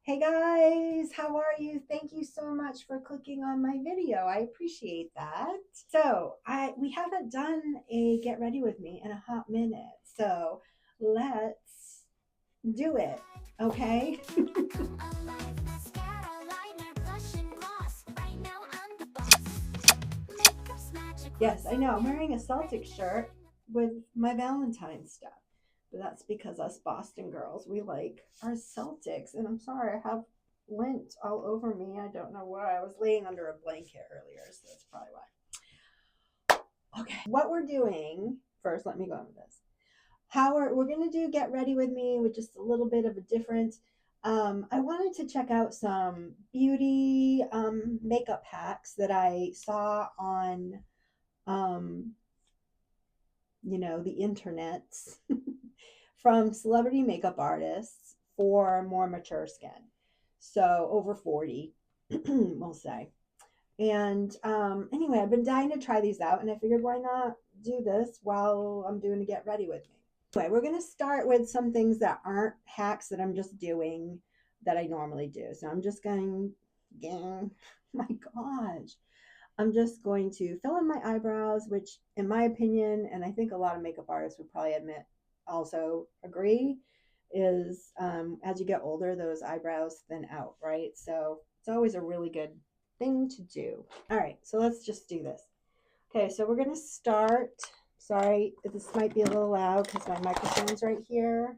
Hey guys, how are you? Thank you so much for clicking on my video. I appreciate that. So, we haven't done a get ready with me in a hot minute. So, let's do it. Okay? Yes, I know. I'm wearing a Celtic shirt with my Valentine's stuff. But that's because us Boston girls, we like our Celtics. And I'm sorry, I have lint all over me. I don't know why. I was laying under a blanket earlier, so that's probably why. Okay. What we're doing first, let me go into this. How we're gonna do get ready with me with just a little bit of a different. I wanted to check out some beauty makeup hacks that I saw on um, the internets from celebrity makeup artists for more mature skin. So over 40, we'll say. And anyway, I've been dying to try these out, and I figured why not do this while I'm doing a get ready with me. Anyway, we're going to start with some things that aren't hacks that I'm just doing that I normally do. So I'm just going, my gosh. I'm just going to fill in my eyebrows, which, in my opinion, and I think a lot of makeup artists would probably also agree, is as you get older, those eyebrows thin out, right? So it's always a really good thing to do. All right, so let's just do this. Okay, so we're going to start. Sorry, this might be a little loud because my microphone's right here.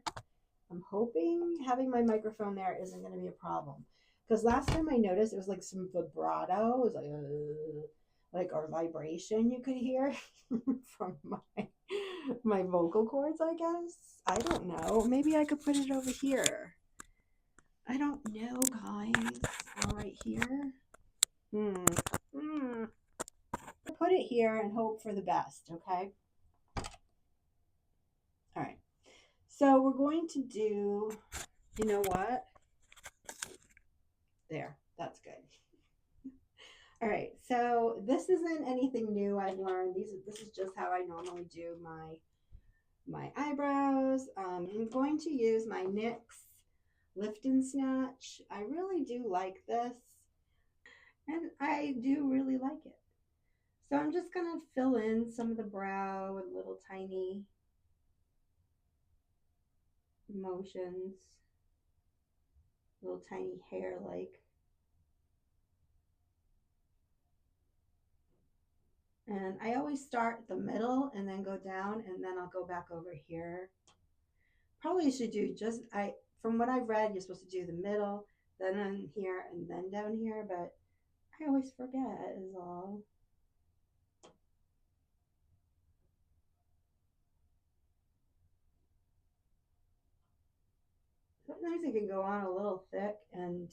I'm hoping having my microphone there isn't going to be a problem. Because last time I noticed it was like some vibrato. It was like or vibration you could hear from my vocal cords, I guess. I don't know. Maybe I could put it over here. I don't know, guys. Right here. Put it here and hope for the best, okay? All right. So we're going to do, you know what? There, that's good. All right, so this isn't anything new I've learned. This is just how I normally do my eyebrows. I'm going to use my NYX Lift and Snatch. I really do like this, and I do really like it. So I'm just gonna fill in some of the brow with little tiny motions, little tiny hair like. And I always start the middle and then go down, and then I'll go back over here. Probably should do just from what I've read, you're supposed to do the middle, then on here, and then down here, but I always forget is all. Sometimes it can go on a little thick, and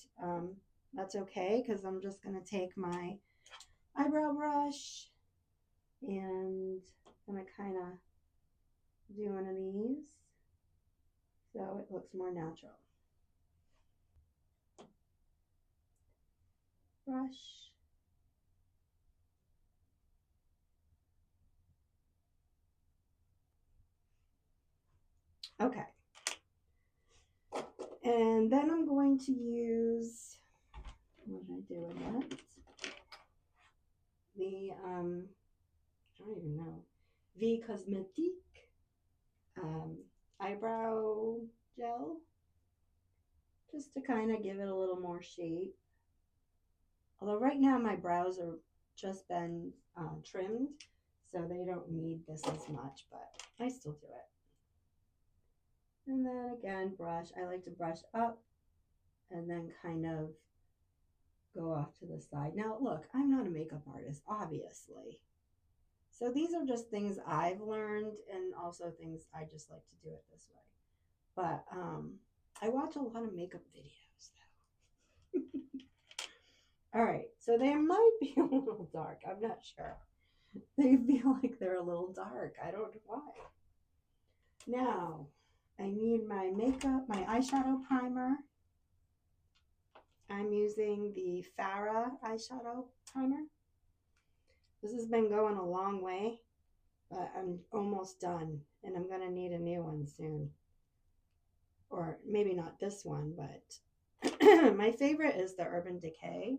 that's okay because I'm just going to take my eyebrow brush and I'm going to kind of do one of these so it looks more natural. Brush. Okay. And then I'm going to use, what did I do with that? The, I don't even know, V Cosmetique eyebrow gel, just to kind of give it a little more shape. Although right now my brows are just been trimmed, so they don't need this as much, but I still do it. And then again, brush. I like to brush up and then kind of go off to the side. Now, look, I'm not a makeup artist, obviously. So these are just things I've learned and also things I just like to do it this way. But I watch a lot of makeup videos though. All right, so they might be a little dark. I'm not sure. They feel like they're a little dark. I don't know why. Now, I need my makeup, my eyeshadow primer. I'm using the Farah eyeshadow primer. This has been going a long way, but I'm almost done, and I'm going to need a new one soon. Or maybe not this one, but My favorite is the Urban Decay.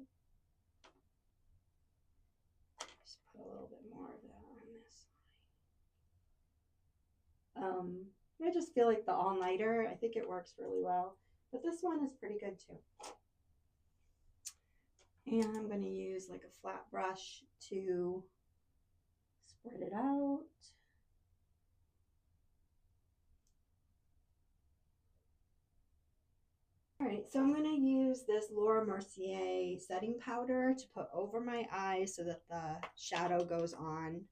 Just put a little bit more of that on this. I just feel like the all-nighter, I think it works really well. But this one is pretty good too. And I'm going to use like a flat brush to spread it out. All right, so I'm going to use this Laura Mercier setting powder to put over my eyes so that the shadow goes on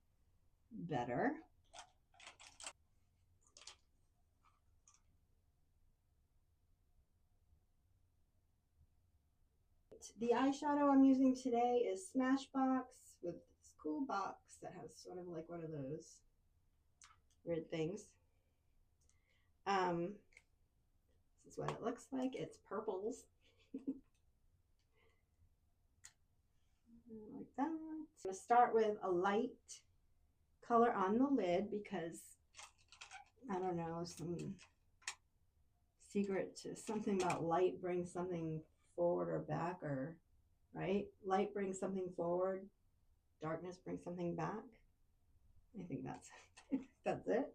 better. The eyeshadow I'm using today is Smashbox with this cool box that has sort of like one of those weird things. This is what it looks like. It's purples. Like that. I'm going to start with a light color on the lid because, I don't know, some secret to something about light brings something forward or back, or right? Light brings something forward, darkness brings something back. I think that's that's it.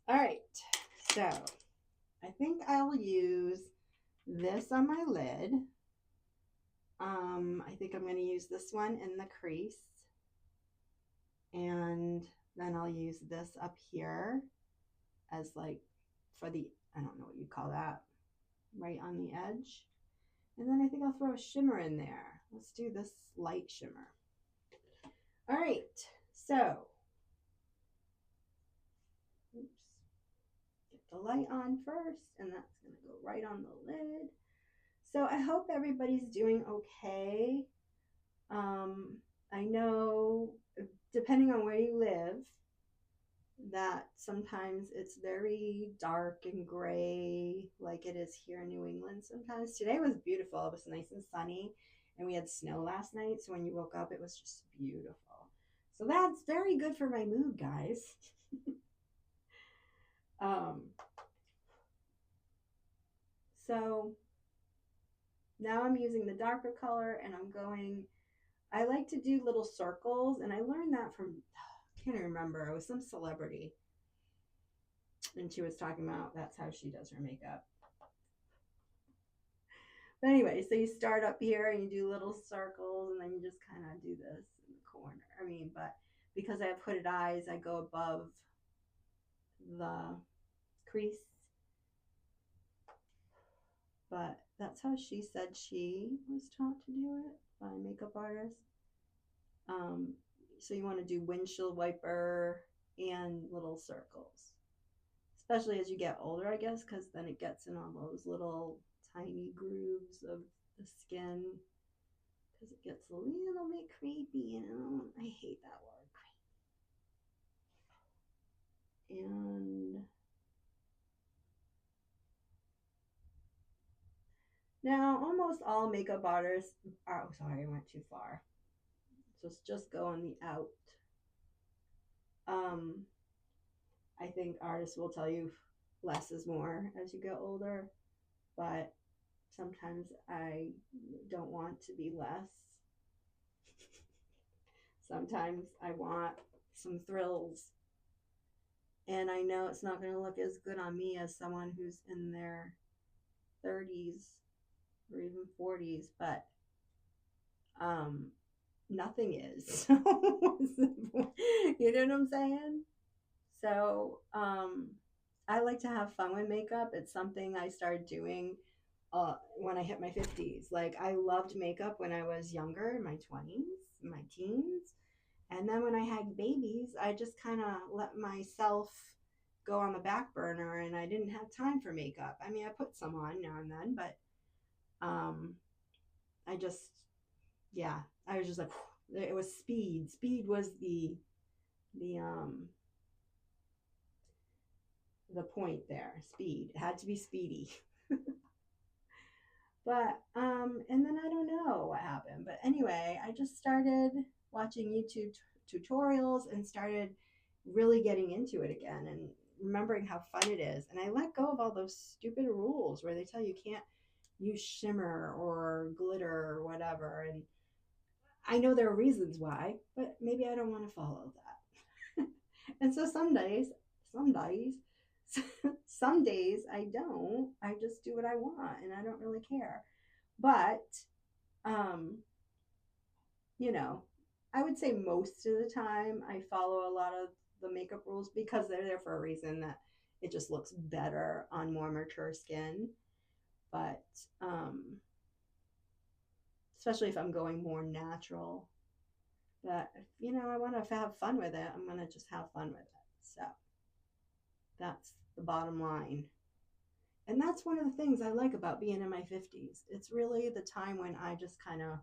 All right, so I think I'll use this on my lid. I think I'm going to use this one in the crease, and then I'll use this up here as like for the, I don't know what you call that, right on the edge. And then I think I'll throw a shimmer in there. Let's do this light shimmer. All right, so oops, get the light on first, and that's going to go right on the lid. So I hope everybody's doing okay. I know, depending on where you live, that sometimes it's very dark and gray like it is here in New England sometimes. Today was beautiful. It was nice and sunny, and we had snow last night, so when you woke up it was just beautiful. So that's very good for my mood, guys. So now I'm using the darker color, and I like to do little circles, and I learned that from, I can't remember, it was some celebrity, and she was talking about that's how she does her makeup. But anyway, so you start up here and you do little circles, and then you just kind of do this in the corner. But because I have hooded eyes, I go above the crease. But that's how she said she was taught to do it by a makeup artist. So you want to do windshield wiper and little circles, especially as you get older, I guess, because then it gets in all those little tiny grooves of the skin, because it gets a little bit creepy, I hate that word, creepy. And now almost all makeup artists are, oh sorry, I went too far, so it's just go on the out. I think artists will tell you less is more as you get older, but sometimes I don't want to be less. Sometimes I want some thrills. And I know it's not going to look as good on me as someone who's in their 30s or even 40s, but nothing is. You know what I'm saying? So I like to have fun with makeup. It's something I started doing when I hit my 50s. Like, I loved makeup when I was younger, in my 20s, my teens. And then when I had babies, I just kind of let myself go on the back burner, and I didn't have time for makeup. I put some on now and then, but I just, yeah, I was just like, it was speed. Speed was the point there. Speed. It had to be speedy. But and then I don't know what happened, but anyway, I just started watching YouTube tutorials and started really getting into it again and remembering how fun it is. And I let go of all those stupid rules where they tell you can't use shimmer or glitter or whatever. And I know there are reasons why, but maybe I don't want to follow that. And so some days, some days I don't. I just do what I want and I don't really care. But, um, you know, I would say most of the time I follow a lot of the makeup rules because they're there for a reason, that it just looks better on more mature skin. But especially if I'm going more natural, but I want to have fun with it, I'm going to just have fun with it. So that's the bottom line. And that's one of the things I like about being in my 50s. It's really the time when I just kind of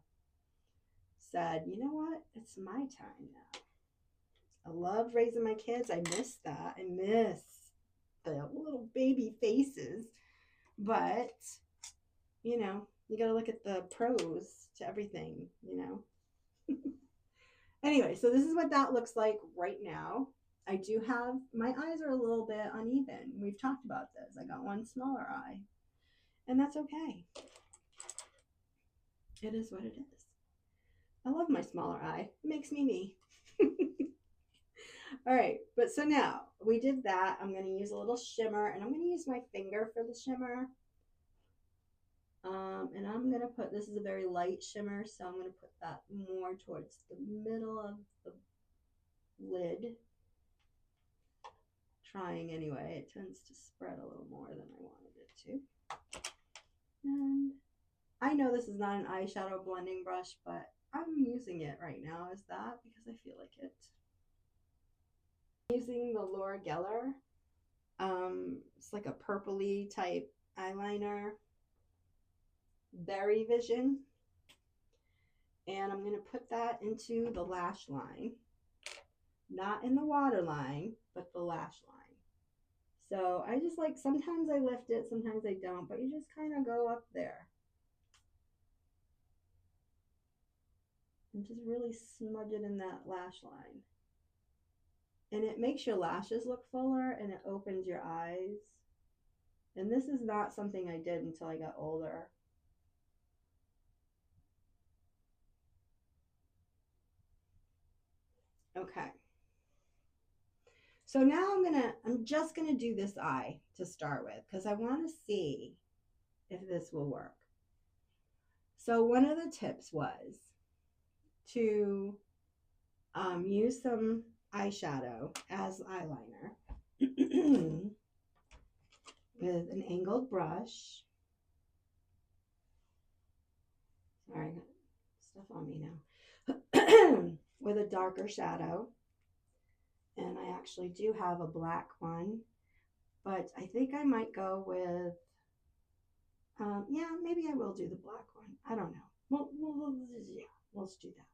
said, you know what? It's my time now. I love raising my kids. I miss that. I miss the little baby faces. But, you got to look at the pros to everything. Anyway, so this is what that looks like right now. I do have, my eyes are a little bit uneven. We've talked about this. I got one smaller eye, and that's okay. It is what it is. I love my smaller eye. It makes me me. All right, but so now we did that. I'm going to use a little shimmer, and I'm going to use my finger for the shimmer. And I'm going to put, this is a very light shimmer, so I'm going to put that more towards the middle of the lid. Trying anyway. It tends to spread a little more than I wanted it to. And I know this is not an eyeshadow blending brush, but I'm using it right now as that because I feel like it. I'm using the Laura Geller. It's like a purpley type eyeliner. Berry Vision. And I'm going to put that into the lash line. Not in the waterline, but the lash line. So I just like, sometimes I lift it, sometimes I don't, but you just kind of go up there. And just really smudge it in that lash line. And it makes your lashes look fuller and it opens your eyes. And this is not something I did until I got older. Okay. So now I'm just gonna do this eye to start with because I want to see if this will work. So one of the tips was to use some eyeshadow as eyeliner with an angled brush. Sorry, I got stuff on me now. With a darker shadow. And I actually do have a black one, but I think I might go with, yeah, maybe I will do the black one. I don't know. Yeah, let's do that.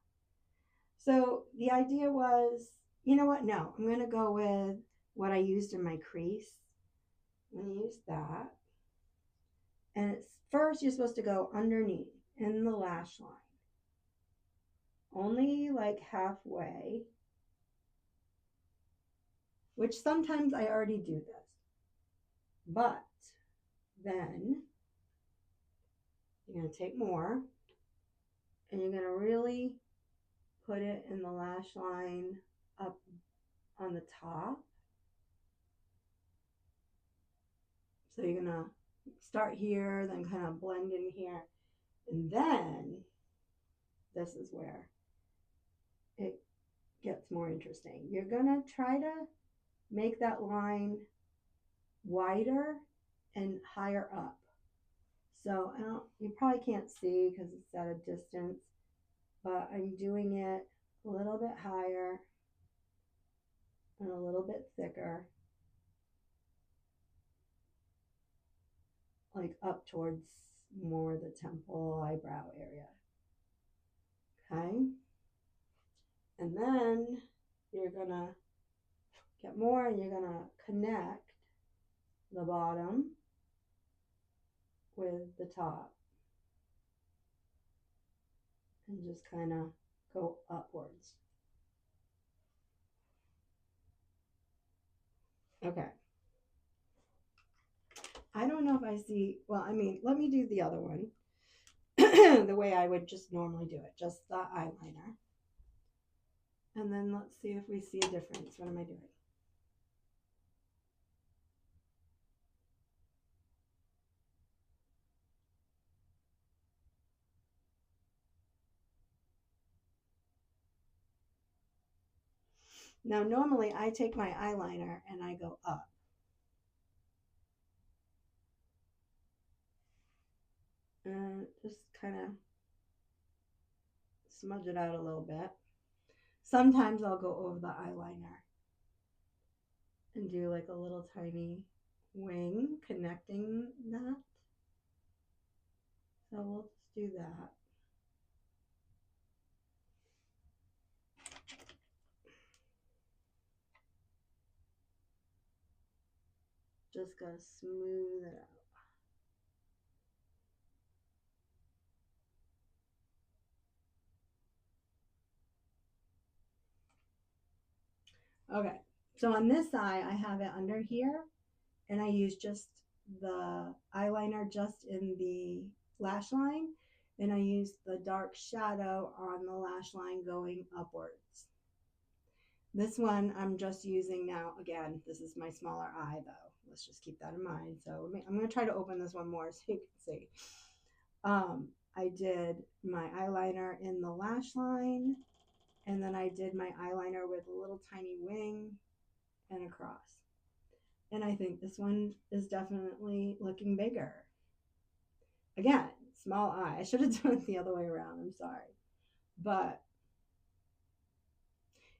So the idea was, you know what? No, I'm going to go with what I used in my crease. I'm going to use that. And it's first, you're supposed to go underneath in the lash line. Only like halfway. Which sometimes I already do this. But then you're going to take more and you're going to really put it in the lash line up on the top. So you're going to start here, then kind of blend in here. And then this is where it gets more interesting. You're going to try to make that line wider and higher up. So you probably can't see because it's at a distance, but I'm doing it a little bit higher and a little bit thicker, like up towards more the temple, eyebrow area. Okay. And then you're gonna get more and you're gonna connect the bottom with the top and just kind of go upwards. Okay. I don't know if I see, well, I mean, let me do the other one the way I would just normally do it, just the eyeliner. And then let's see if we see a difference. What am I doing? Now, normally I take my eyeliner and I go up. And just kind of smudge it out a little bit. Sometimes I'll go over the eyeliner and do like a little tiny wing connecting that. So we'll just do that. Just gotta smooth it out. Okay, so on this eye, I have it under here, and I use just the eyeliner just in the lash line, and I use the dark shadow on the lash line going upwards. This one I'm just using now. Again, this is my smaller eye though. Let's just keep that in mind. So I'm going to try to open this one more so you can see. I did my eyeliner in the lash line, and then I did my eyeliner with a little tiny wing and across. And I think this one is definitely looking bigger. Again, small eye. I should have done it the other way around. I'm sorry. But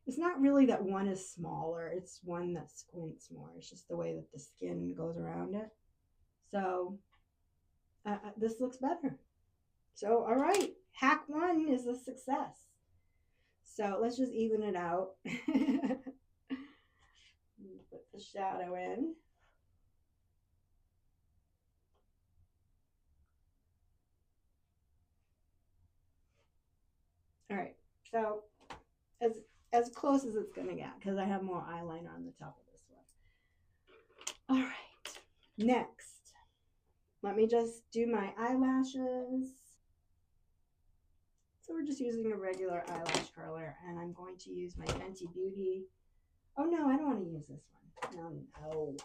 it's not really that one is smaller. It's one that squints more. It's just the way that the skin goes around it. So this looks better. So, all right. Hack one is a success. So let's just even it out. Put the shadow in. All right. So as close as it's gonna get because I have more eyeliner on the top of this one. All right. Next, let me just do my eyelashes. So we're just using a regular eyelash curler, and I'm going to use my Fenty Beauty. Oh no, I don't want to use this one. No.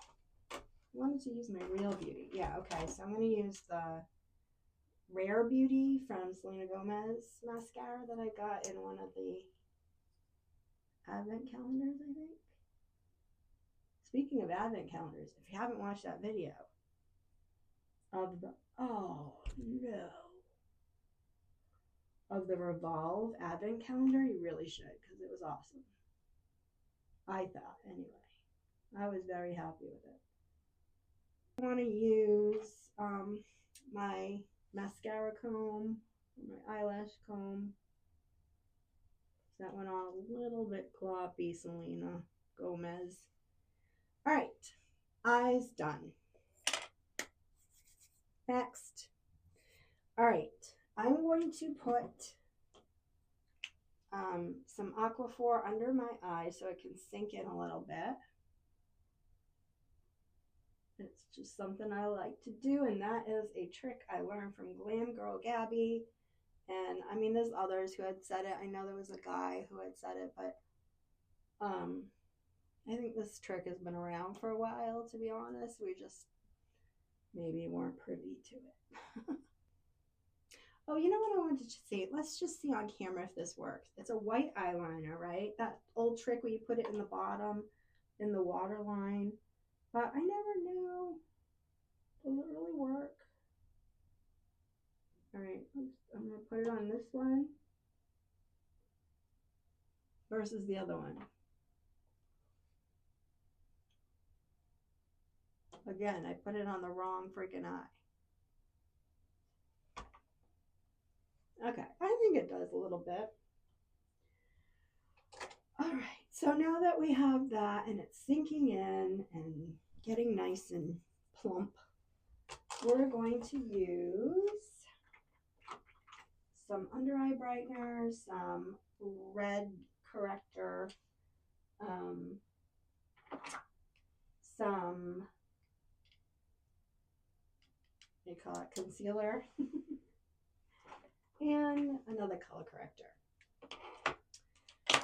I wanted to use my Real Beauty. Yeah, okay. So I'm going to use the Rare Beauty from Selena Gomez mascara that I got in one of the advent calendars, I think. Speaking of advent calendars, if you haven't watched that video of the, oh no, of the Revolve advent calendar, you really should because it was awesome. I thought, anyway. I was very happy with it. I want to use my mascara comb, my eyelash comb. That went on a little bit gloppy, Selena Gomez. All right, eyes done. Next. All right, I'm going to put some Aquaphor under my eyes so it can sink in a little bit. It's just something I like to do, and that is a trick I learned from Glam Girl Gabby. And I mean, there's others who had said it. I know there was a guy who had said it, but I think this trick has been around for a while, to be honest. We just maybe weren't privy to it. Oh, you know what I wanted to see? Let's just see on camera if this works. It's a white eyeliner, right? That old trick where you put it in the bottom, in the waterline. But I never knew. Does it really work? All right, I'm going to put it on this one versus the other one. Again, I put it on the wrong freaking eye. Okay, I think it does a little bit. All right, so now that we have that and it's sinking in and getting nice and plump, we're going to use some under eye brightener, some red corrector, some they call it concealer, and another color corrector.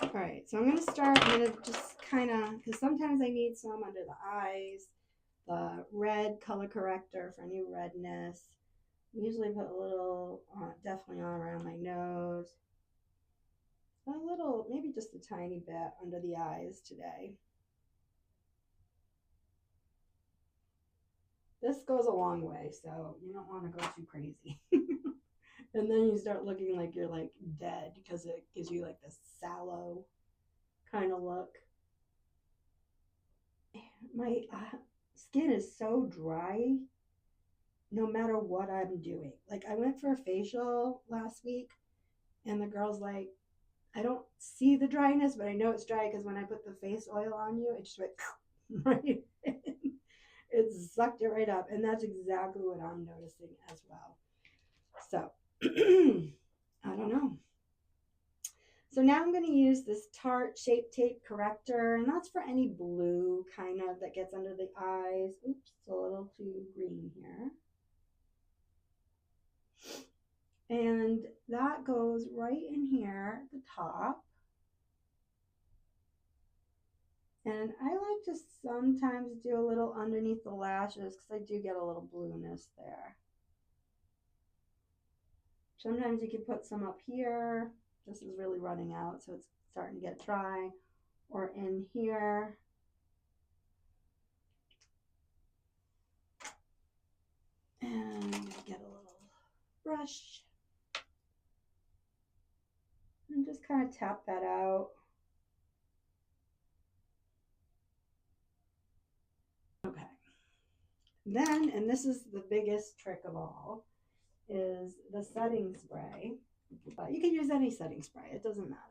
All right, so I'm going to start, I'm going to just kind of, because sometimes I need some under the eyes, the red color corrector for any redness. Usually put a little, definitely on around my nose. A little, maybe just a tiny bit under the eyes today. This goes a long way, so you don't want to go too crazy. And then you start looking like you're like dead because it gives you like this sallow kind of look. My skin is so dry no matter what I'm doing. Like I went for a facial last week and the girl's like, I don't see the dryness, but I know it's dry because when I put the face oil on you, it just went right in. It sucked it right up. And that's exactly what I'm noticing as well. So I don't know. So now I'm going to use this Tarte Shape Tape Corrector, and that's for any blue kind of that gets under the eyes. Oops, it's a little too green here. And that goes right in here at the top. And I like to sometimes do a little underneath the lashes because I do get a little blueness there. Sometimes you can put some up here. This is really running out, so it's starting to get dry. Or in here. And I'm going to get a little brush. And just kind of tap that out. Okay. Then, and this is the biggest trick of all, is the setting spray. But you can use any setting spray, it doesn't matter.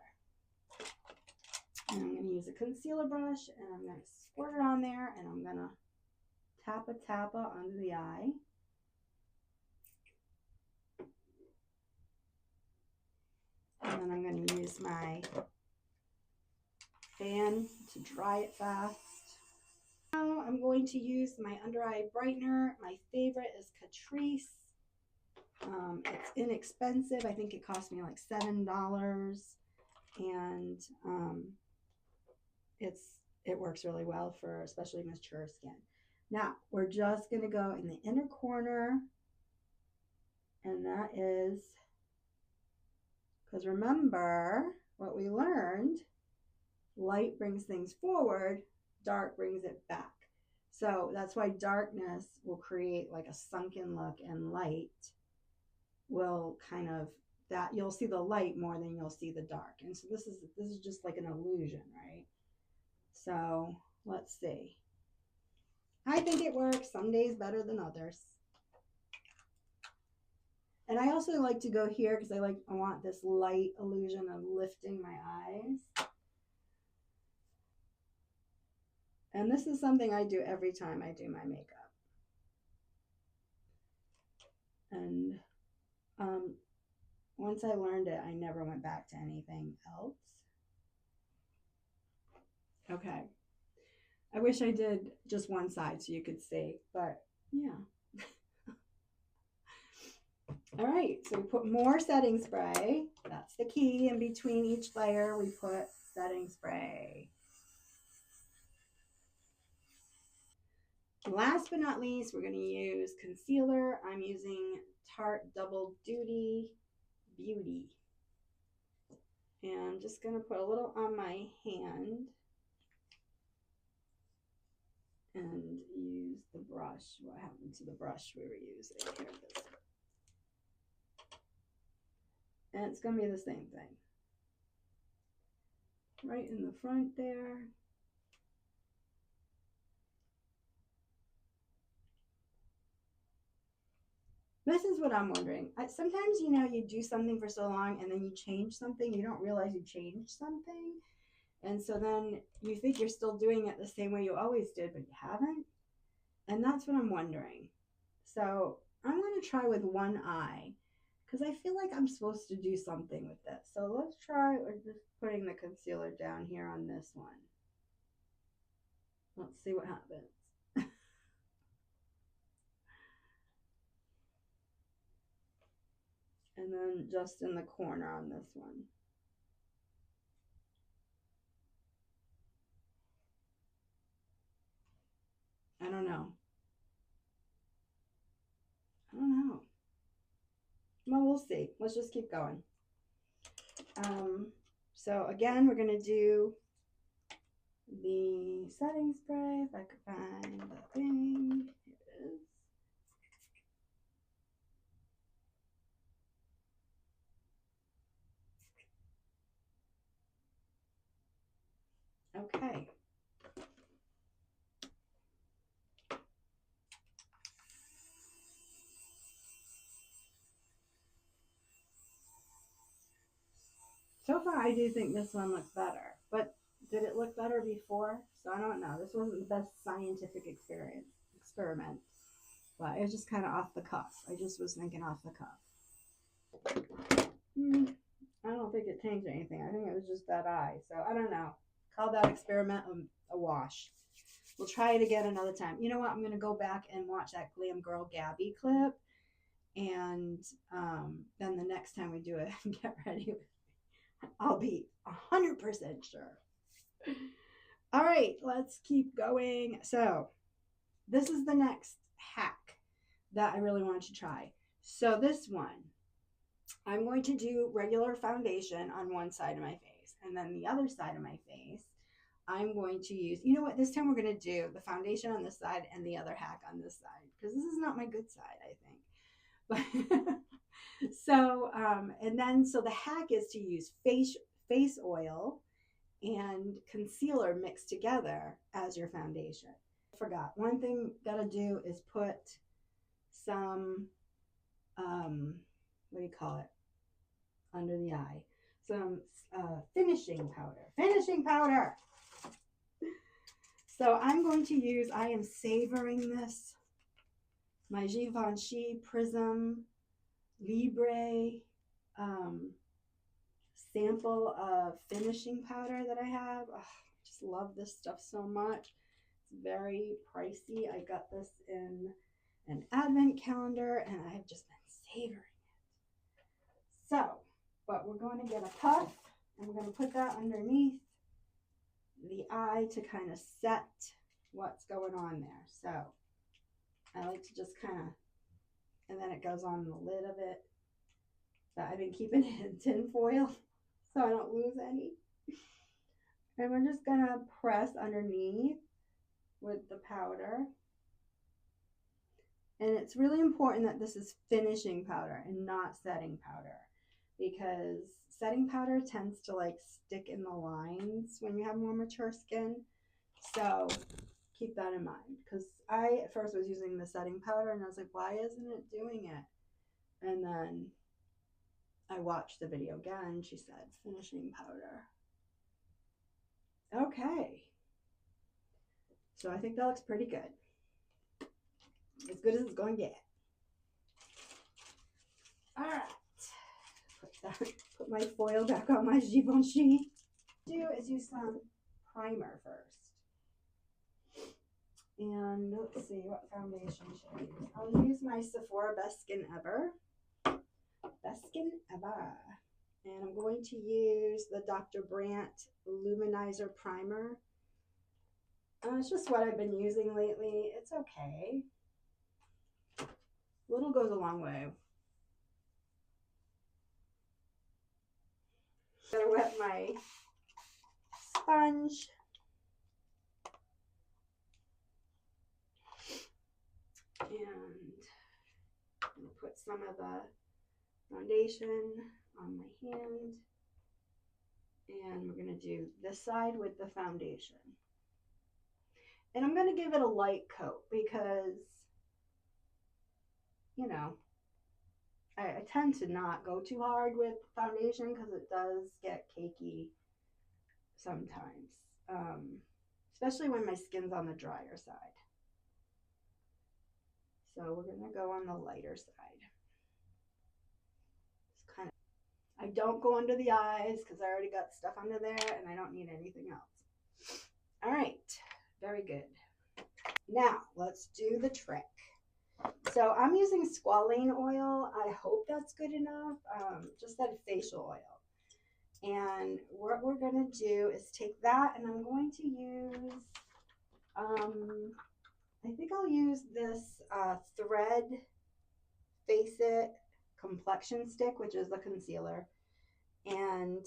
And I'm going to use a concealer brush and I'm going to squirt it on there and I'm going to tappa under the eye. And then I'm going to use my fan to dry it fast. Now I'm going to use my under eye brightener. My favorite is Catrice. It's inexpensive. I think it cost me like $7. And it works really well for especially mature skin. Now we're just going to go in the inner corner, and that is because remember what we learned, light brings things forward, dark brings it back. So that's why darkness will create like a sunken look, and light will kind of, that you'll see the light more than you'll see the dark. And so this is just like an illusion, right? So let's see. I think it works some days better than others. And I also like to go here because I want this light illusion of lifting my eyes. And this is something I do every time I do my makeup. And once I learned it, I never went back to anything else. Okay. I wish I did just one side so you could see, but yeah. All right, so we put more setting spray. That's the key. In between each layer, we put setting spray. Last but not least, we're going to use concealer. I'm using Tarte Double Duty Beauty. And I'm just going to put a little on my hand and use the brush. What happened to the brush we were using? Here it is. And it's going to be the same thing. Right in the front there. This is what I'm wondering. Sometimes, you do something for so long and then you change something. You don't realize you changed something. And so then you think you're still doing it the same way you always did, but you haven't. And that's what I'm wondering. So I'm going to try with one eye because I feel like I'm supposed to do something with this. So let's try just putting the concealer down here on this one. Let's see what happens. then just in the corner on this one. I don't know. I don't know. Well, we'll see. Let's just keep going. So again, we're going to do the setting spray. If I could find the thing. Here it is. Okay. So far, I do think this one looks better, but did it look better before? So I don't know. This wasn't the best scientific experiment, but it was just kind of off the cuff. I just was thinking off the cuff. I don't think it changed anything. I think it was just that eye. So I don't know. Call that experiment a wash. We'll try it again another time. You know what? I'm going to go back and watch that Glam Girl Gabby clip. And then the next time we do it, get ready. I'll be 100% sure. All right, let's keep going. So this is the next hack that I really want to try. So this one, I'm going to do regular foundation on one side of my face, and then the other side of my face, I'm going to use, you know what, this time we're going to do the foundation on this side and the other hack on this side, because this is not my good side, I think. But so, and then, so the hack is to use face oil and concealer mixed together as your foundation. I forgot, one thing gotta do is put some, what do you call it, under the eye, some finishing powder. So I'm going to use, I am savoring this, my Givenchy Prism Libre sample of finishing powder that I have. Oh, I just love this stuff so much. It's very pricey. I got this in an advent calendar and I've just been savoring it. So, but we're going to get a puff and we're going to put that underneath the eye to kind of set what's going on there. So I like to just kind of, and then it goes on the lid of it. But I've been keeping it in tin foil so I don't lose any. And we're just gonna press underneath with the powder. And it's really important that this is finishing powder and not setting powder, because setting powder tends to like stick in the lines when you have more mature skin. So keep that in mind, because I at first was using the setting powder and I was like, why isn't it doing it? And then I watched the video again. She said finishing powder. Okay. So I think that looks pretty good. As good as it's going to get. All right. Put my foil back on my Givenchy. Do is use some primer first. And let's see, what foundation should I use? I'll use my Sephora Best Skin Ever. Best Skin Ever. And I'm going to use the Dr. Brandt Luminizer Primer. It's just what I've been using lately. It's okay. Little goes a long way. Gotta wet my sponge. And I'm gonna put some of the foundation on my hand. And we're gonna do this side with the foundation. And I'm gonna give it a light coat because, you know, I tend to not go too hard with foundation because it does get cakey sometimes, especially when my skin's on the drier side. So we're gonna go on the lighter side. Just kind of, I don't go under the eyes because I already got stuff under there and I don't need anything else. All right, very good. Now let's do the trick. So I'm using squalane oil. I hope that's good enough. Just that facial oil. And what we're going to do is take that, and I'm going to use, I think I'll use this Thread Face It complexion stick, which is the concealer, and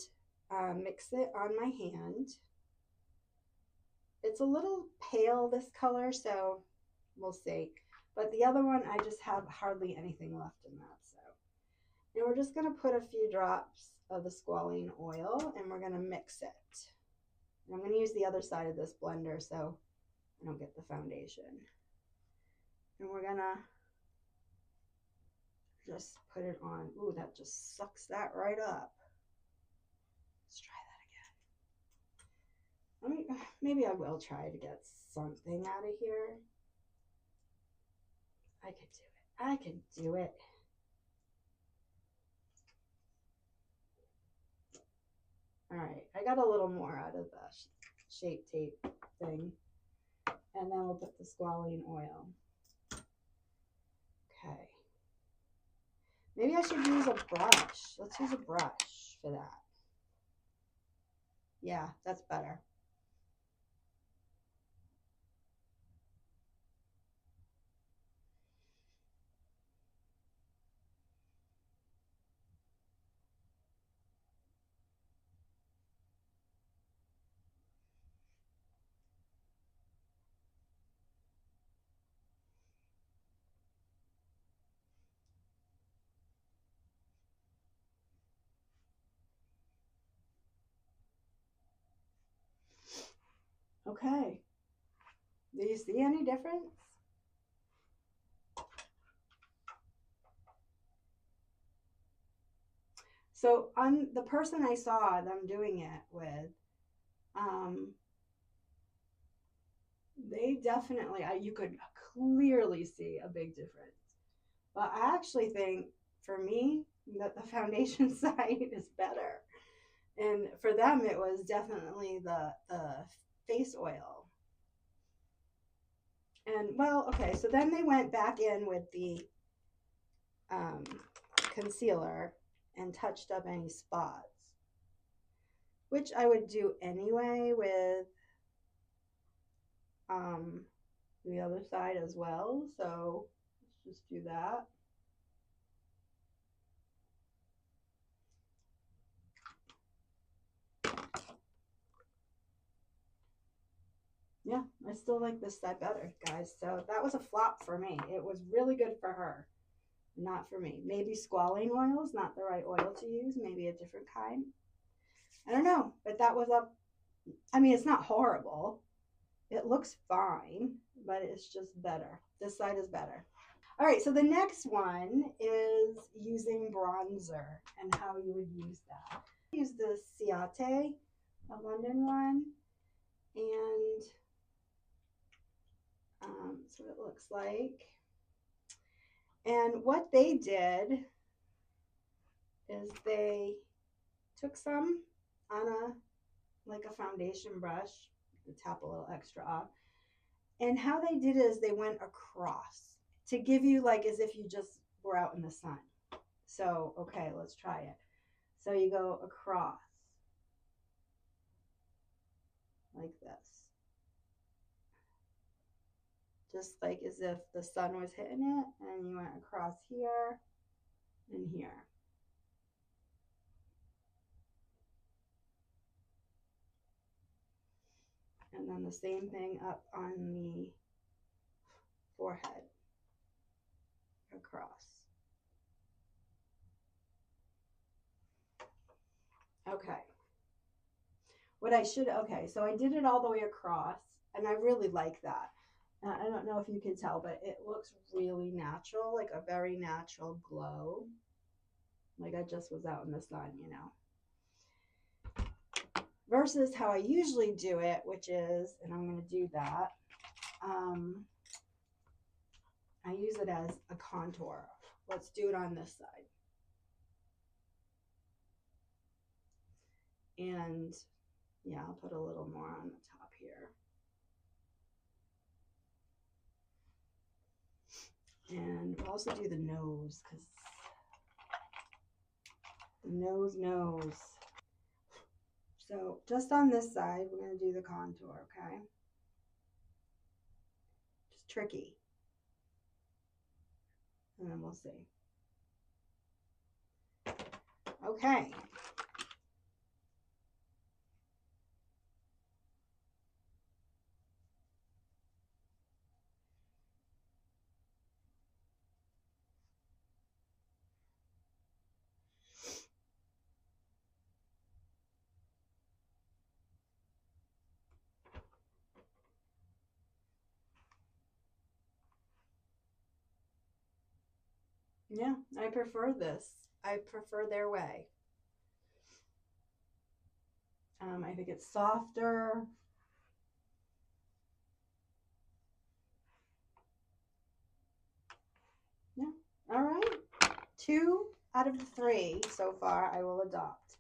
mix it on my hand. It's a little pale, this color, so we'll see. But the other one, I just have hardly anything left in that. So, and we're just going to put a few drops of the squalane oil, and we're going to mix it. And I'm going to use the other side of this blender so I don't get the foundation. And we're going to just put it on. Ooh, that just sucks that right up. Let's try that again. Maybe I will try to get something out of here. I can do it. I can do it. All right, I got a little more out of the shape tape thing. And then we'll put the squalane oil. Okay. Maybe I should use a brush. Let's use a brush for that. Yeah, that's better. Okay. Do you see any difference? So on the person I saw them doing it with, they definitely, you could clearly see a big difference. But I actually think for me that the foundation side is better. And for them, it was definitely the face oil. And well, okay, so then they went back in with the concealer and touched up any spots, which I would do anyway with the other side as well. So let's just do that. Yeah, I still like this side better, guys. So that was a flop for me. It was really good for her, not for me. Maybe squalane oil is not the right oil to use. Maybe a different kind. I don't know, but that was a, I mean, it's not horrible. It looks fine, but it's just better. This side is better. All right, so the next one is using bronzer and how you would use that. I use the Ciate, a London one, and so it looks like. And what they did is they took some on a foundation brush, to tap a little extra off. And how they did it is they went across to give you like as if you just were out in the sun. So, okay, let's try it. So you go across like this. Just like as if the sun was hitting it, and you went across here and here. And then the same thing up on the forehead, across. Okay. Okay, so I did it all the way across, and I really like that. I don't know if you can tell, but it looks really natural, like a very natural glow. Like I just was out in the sun, you know. Versus how I usually do it, which is, and I'm going to do that, I use it as a contour. Let's do it on this side. And yeah, I'll put a little more on the top here. And we'll also do the nose because the nose. So just on this side, we're going to do the contour, okay? Just tricky. And then we'll see. Okay. Yeah, I prefer this. I prefer their way. I think it's softer. Yeah. All right. 2 out of the 3 so far I will adopt.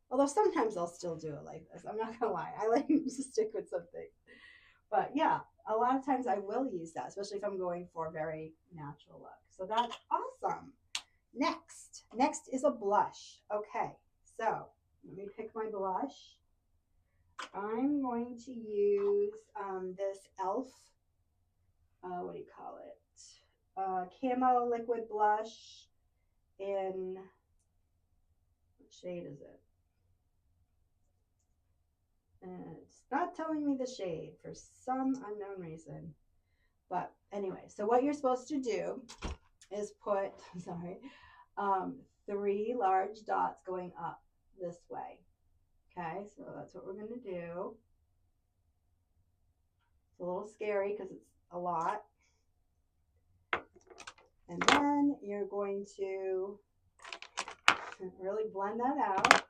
Although sometimes I'll still do it like this. I'm not gonna lie. I like to stick with something. But yeah, a lot of times I will use that, especially if I'm going for a very natural look. So that's awesome. Next is a blush. Okay, so let me pick my blush. I'm going to use this e.l.f. What do you call it? Camo liquid blush in, what shade is it? And it's not telling me the shade for some unknown reason. But anyway, so what you're supposed to do is put, sorry, 3 large dots going up this way. Okay, so that's what we're going to do. It's a little scary because it's a lot. And then you're going to really blend that out.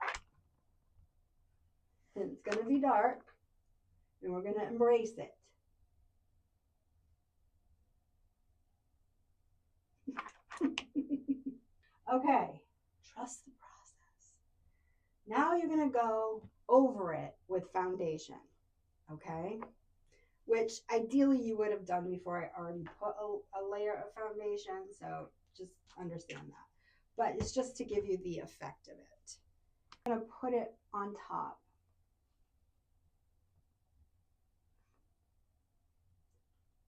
And it's going to be dark. And we're going to embrace it. Okay, trust the process. Now you're going to go over it with foundation. Okay? Which ideally you would have done before I already put a layer of foundation, so just understand that. But it's just to give you the effect of it. I'm going to put it on top.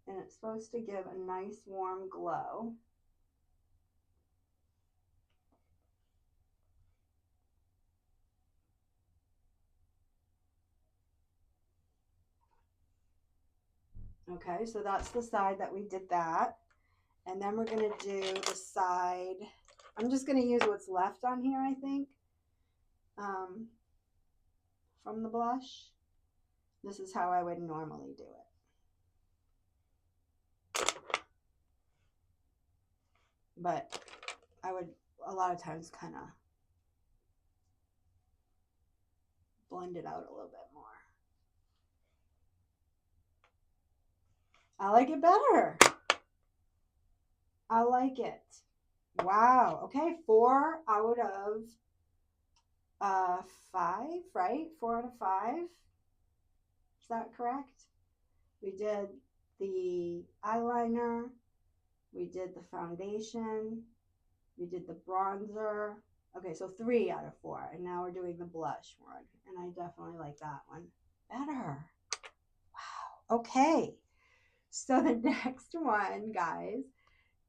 And it's supposed to give a nice warm glow. Okay, so that's the side that we did that. And then we're going to do the side. I'm just going to use what's left on here, I think, from the blush. This is how I would normally do it. But I would, a lot of times, kind of blend it out a little bit more. I like it better. I like it. Wow. Okay, 4 out of 5, right? 4 out of 5. Is that correct? We did the eyeliner. We did the foundation. We did the bronzer. Okay, so 3 out of 4. And now we're doing the blush one. And I definitely like that one better. Wow. Okay. So the next one, guys,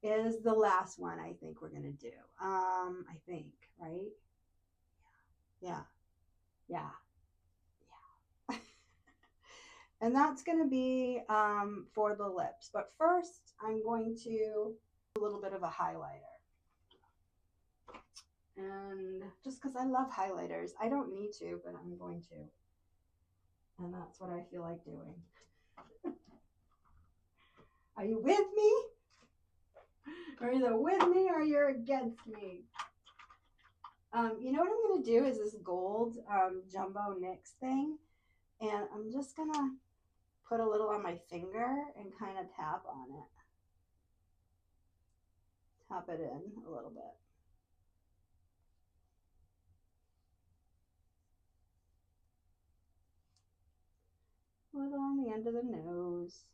is the last one I think we're going to do. I think, right? Yeah. And that's going to be for the lips. But first, I'm going to do a little bit of a highlighter. And just because I love highlighters, I don't need to, but I'm going to. And that's what I feel like doing. Are you with me? You're either with me or you're against me. You know what I'm going to do is this gold jumbo NYX thing. And I'm just going to put a little on my finger and kind of tap on it. Tap it in a little bit. A little on the end of the nose.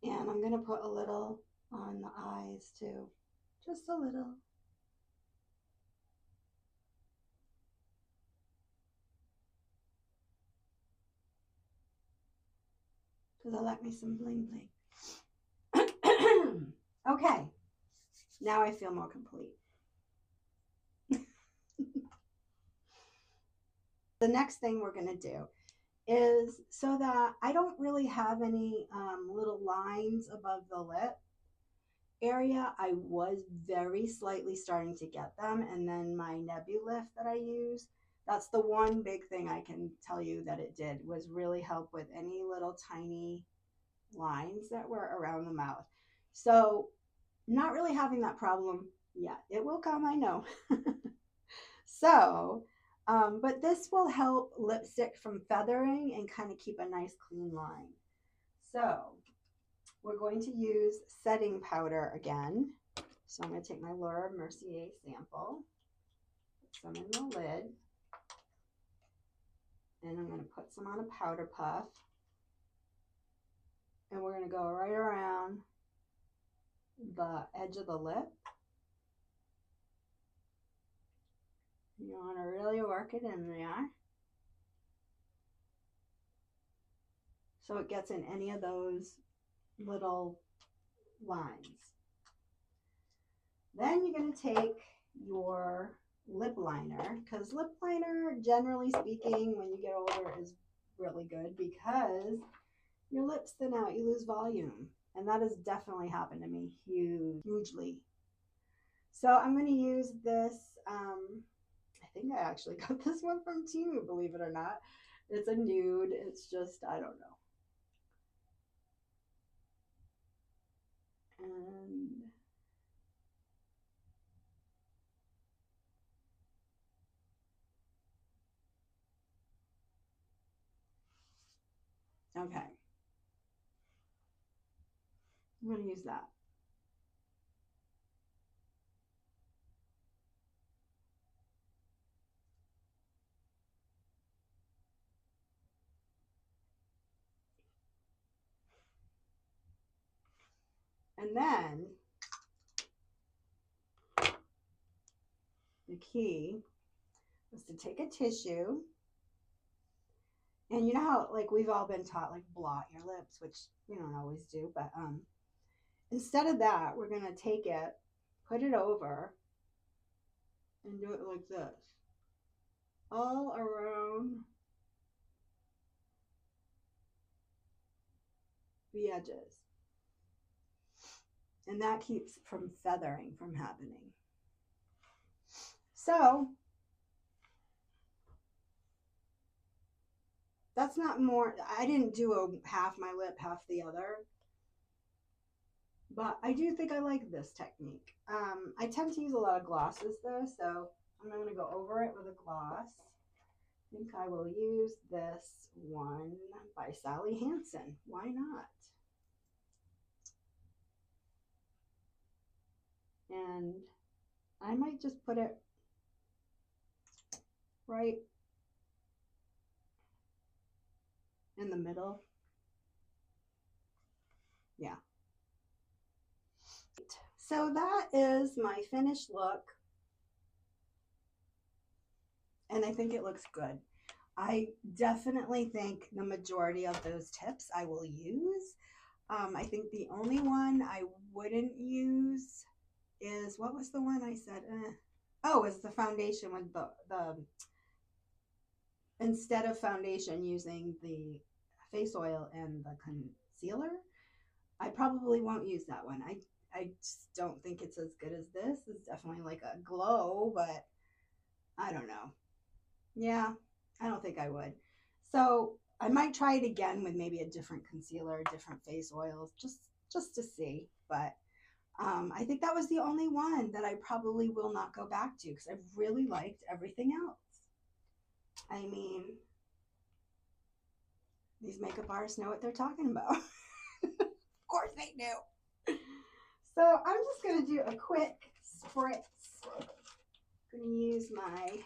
And I'm going to put a little on the eyes too, just a little. Because I like me some bling bling. Okay, now I feel more complete. The next thing we're going to do is so that I don't really have any little lines above the lip area. I was very slightly starting to get them, and then my Nebulif that I use, that's the one big thing I can tell you that it did, was really help with any little tiny lines that were around the mouth. So not really having that problem yet. It will come, I know. So but this will help lipstick from feathering and kind of keep a nice clean line. So we're going to use setting powder again. So I'm going to take my Laura Mercier sample, put some in the lid, and I'm going to put some on a powder puff. And we're going to go right around the edge of the lip. You want to really work it in there, so it gets in any of those little lines. Then you're going to take your lip liner, because lip liner, generally speaking, when you get older is really good because your lips thin out, you lose volume. And that has definitely happened to me hugely. So I'm going to use this, I think I actually got this one from Temu, believe it or not. It's a nude, it's just, I don't know. And okay, I'm going to use that. And then the key is to take a tissue, and you know how like we've all been taught like blot your lips, which we don't always do, but instead of that, we're going to take it, put it over, and do it like this, all around the edges. And that keeps from feathering from happening. So that's not more, I didn't do a half my lip, half the other. But I do think I like this technique. I tend to use a lot of glosses though, so I'm going to go over it with a gloss. I think I will use this one by Sally Hansen. Why not? And I might just put it right in the middle. Yeah. So that is my finished look. And I think it looks good. I definitely think the majority of those tips I will use. I think the only one I wouldn't use is, what was the one I said? Oh, is the foundation with the instead of foundation using the face oil and the concealer. I probably won't use that one. I just don't think it's as good as this. It's definitely like a glow, but I don't know. Yeah, I don't think I would. So I might try it again with maybe a different concealer, different face oils, just to see. But I think that was the only one that I probably will not go back to because I've really liked everything else. I mean, these makeup artists know what they're talking about. Of course they do. So I'm just going to do a quick spritz. I'm going to use my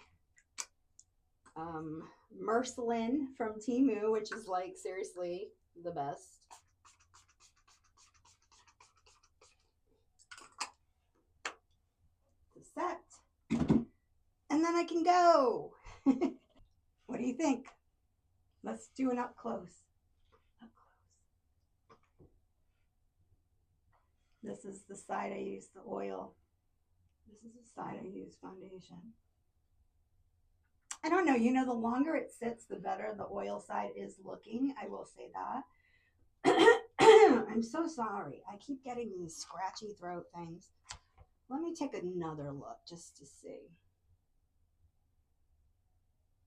Mercilin from Temu, which is like seriously the best. then I can go. What do you think? Let's do an up close. Up close. This is the side I use the oil. This is the side I use foundation. I don't know, you know, the longer it sits, the better the oil side is looking. I will say that. I'm so sorry. I keep getting these scratchy throat things. Let me take another look just to see.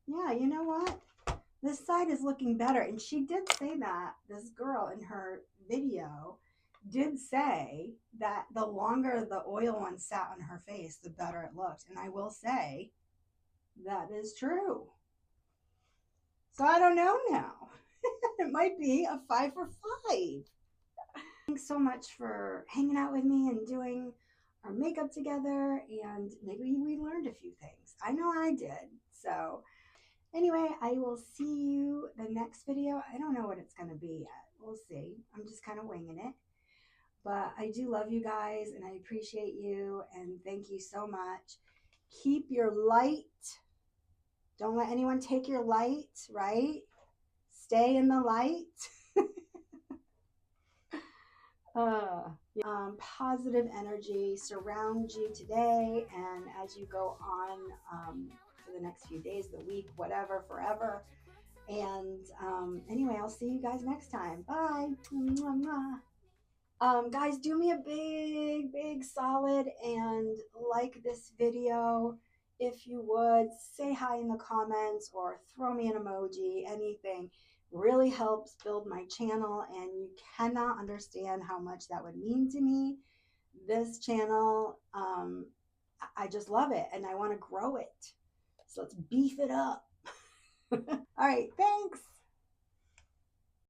Yeah, you know what? This side is looking better. And she did say that, this girl in her video did say that the longer the oil one sat on her face, the better it looked. And I will say that is true. So I don't know now. It might be a 5 for 5. Thanks so much for hanging out with me and doing our makeup together, and maybe we learned a few things. I know I did. So anyway, I will see you the next video. I don't know what it's going to be yet. We'll see. I'm just kind of winging it. But I do love you guys, and I appreciate you, and thank you so much. Keep your light. Don't let anyone take your light, right? Stay in the light. Positive energy surround you today and as you go on for the next few days, the week, whatever, forever. And anyway, I'll see you guys next time. Bye. Guys, do me a big solid and like this video. If you would, say hi in the comments or throw me an emoji, anything. Really helps build my channel, and you cannot understand how much that would mean to me. This channel, I just love it, and I want to grow it. So let's beef it up. All right, thanks.